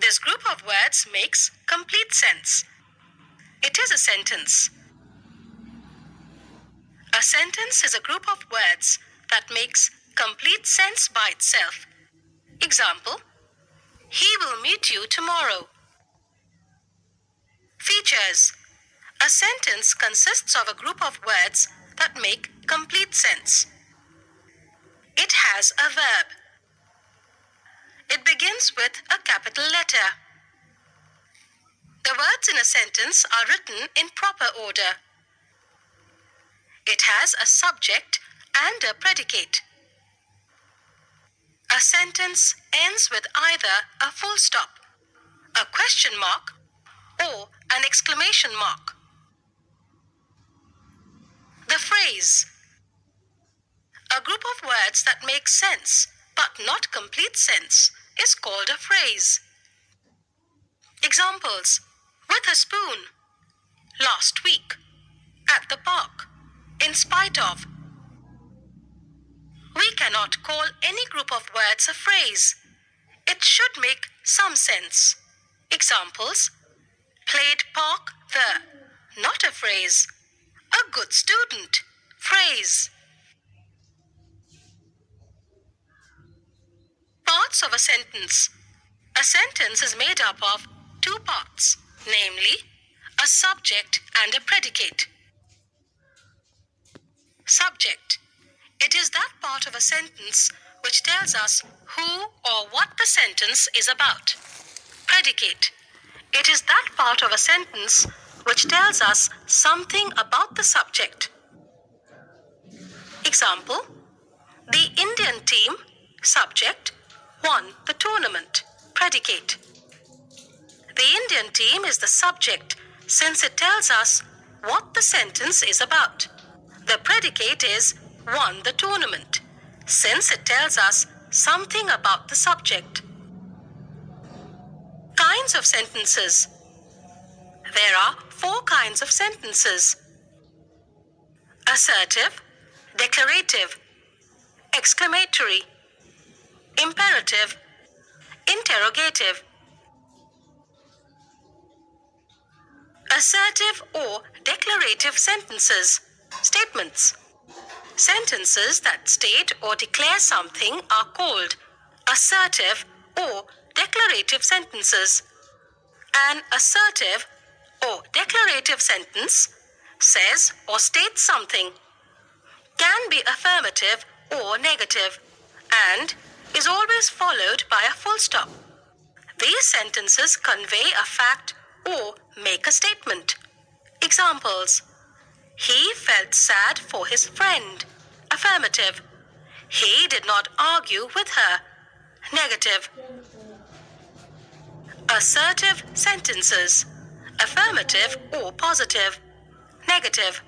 This group of words makes complete sense. It is a sentence. A sentence is a group of words that makes complete sense by itself. Example, he will meet you tomorrow. Features. A sentence consists of a group of words that make complete sense. It has a verb. It begins with a capital letter. The words in a sentence are written in proper order. It has a subject and a predicate. A sentence ends with either a full stop, a question mark, or an exclamation mark. The phrase. A group of words that make sense but not complete sense is called a phrase. Examples: with a spoon, last week, at the park, in spite of. We cannot call any group of words a phrase. It should make some sense. Examples: played park the, not a phrase. A good student, phrase. Parts of a sentence. A sentence is made up of two parts, namely, a subject and a predicate. Subject. It is that part of a sentence which tells us who or what the sentence is about. Predicate. It is that part of a sentence which tells us something about the subject. Example, the Indian team, subject, won the tournament. Predicate. The Indian team is the subject since it tells us what the sentence is about. The predicate is won the tournament since it tells us something about the subject. Kinds of sentences. There are 4 kinds of sentences: assertive, declarative, exclamatory, imperative, interrogative. Assertive or declarative sentences. Statements. Sentences that state or declare something are called assertive or declarative sentences. An assertive or declarative sentence says or states something, can be affirmative or negative, and is always followed by a full stop. These sentences convey a fact or make a statement. Examples: he felt sad for his friend. Affirmative. He did not argue with her. Negative. Assertive sentences. Affirmative or positive. Negative.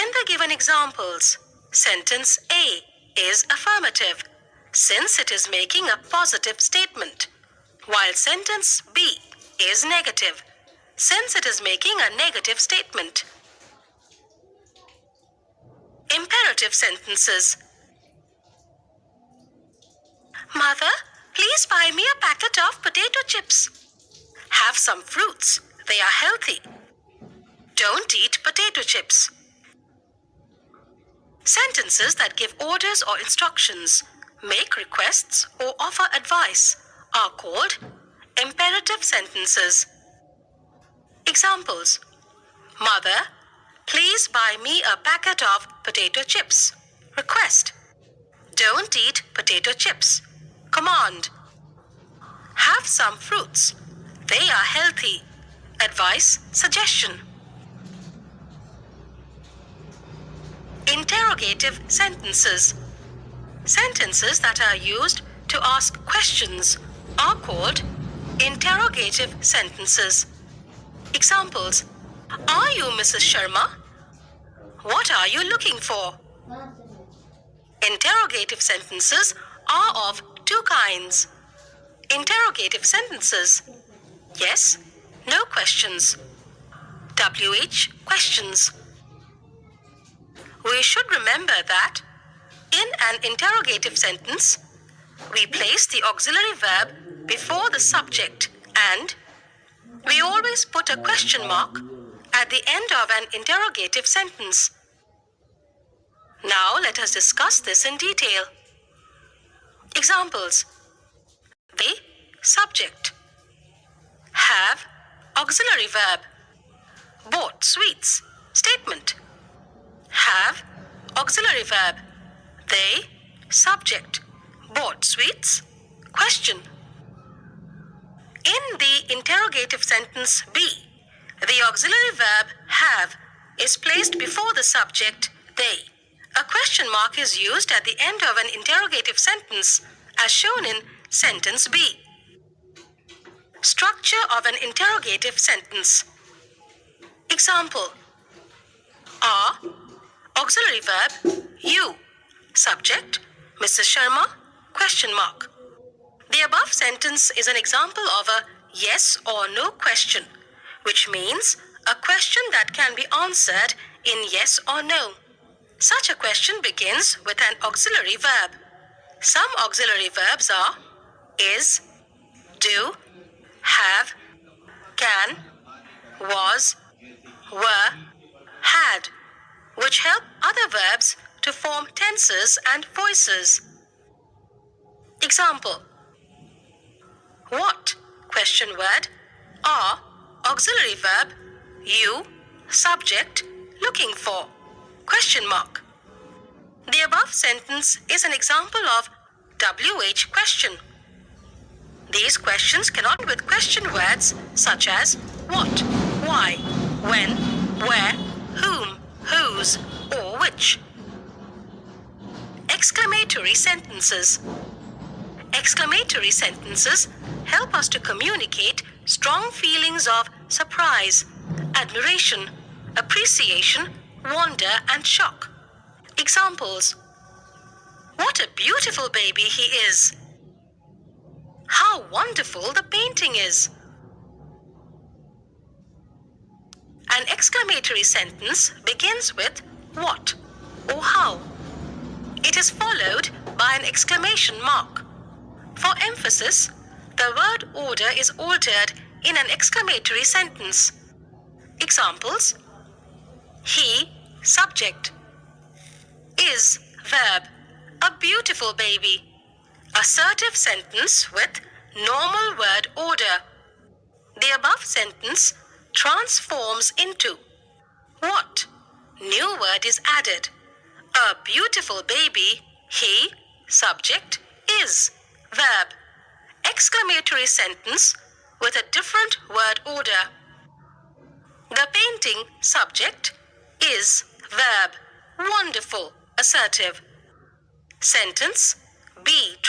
In the given examples, sentence A is affirmative since it is making a positive statement, while sentence B is negative since it is making a negative statement. Imperative sentences. Mother, please buy me a packet of potato chips. Have some fruits. They are healthy. Don't eat potato chips. Sentences that give orders or instructions, make requests or offer advice are called imperative sentences. Examples: Mother, please buy me a packet of potato chips. Request. Don't eat potato chips. Command. Have some fruits. They are healthy. Advice, suggestion. Interrogative sentences. Sentences that are used to ask questions are called interrogative sentences. Examples: are you Mrs. Sharma? What are you looking for? Interrogative sentences are of 2 kinds. Interrogative sentences. Yes, no questions. WH questions. We should remember that in an interrogative sentence, we place the auxiliary verb before the subject And we always put a question mark at the end of an interrogative sentence. Now let us discuss this in detail. Examples: they, subject; have, auxiliary verb; bought sweets, statement; have, auxiliary verb; they, subject; bought sweets, question. In the interrogative sentence B, the auxiliary verb have is placed before the subject they. A question mark is used at the end of an interrogative sentence as shown in sentence B. Structure of an interrogative sentence. Example: are, auxiliary verb, you, subject, Mrs. Sharma, question mark. The above sentence is an example of a yes or no question, which means a question that can be answered in yes or no. Such a question begins with an auxiliary verb. Some auxiliary verbs are is, do, have, can, was, were, had, which help other verbs to form tenses and voices. Example: what, question word, are, auxiliary verb, you, subject, looking for, question mark. The above sentence is an example of WH question. These questions cannot end with question words such as what, why, when, where, whom, whose, or which. Exclamatory sentences. Exclamatory sentences help us to communicate strong feelings of surprise, admiration, appreciation, wonder, and shock. Examples: what a beautiful baby he is! How wonderful the painting is! An exclamatory sentence begins with what or how. It is followed by an exclamation mark. For emphasis, the word order is altered in an exclamatory sentence. Examples: he, subject; is, verb, a beautiful baby. Assertive sentence with normal word order. The above sentence transforms into what? New word is added. A beautiful baby, he, subject, is, verb. Exclamatory sentence with a different word order. The painting, subject, is, verb. Wonderful, assertive. Sentence B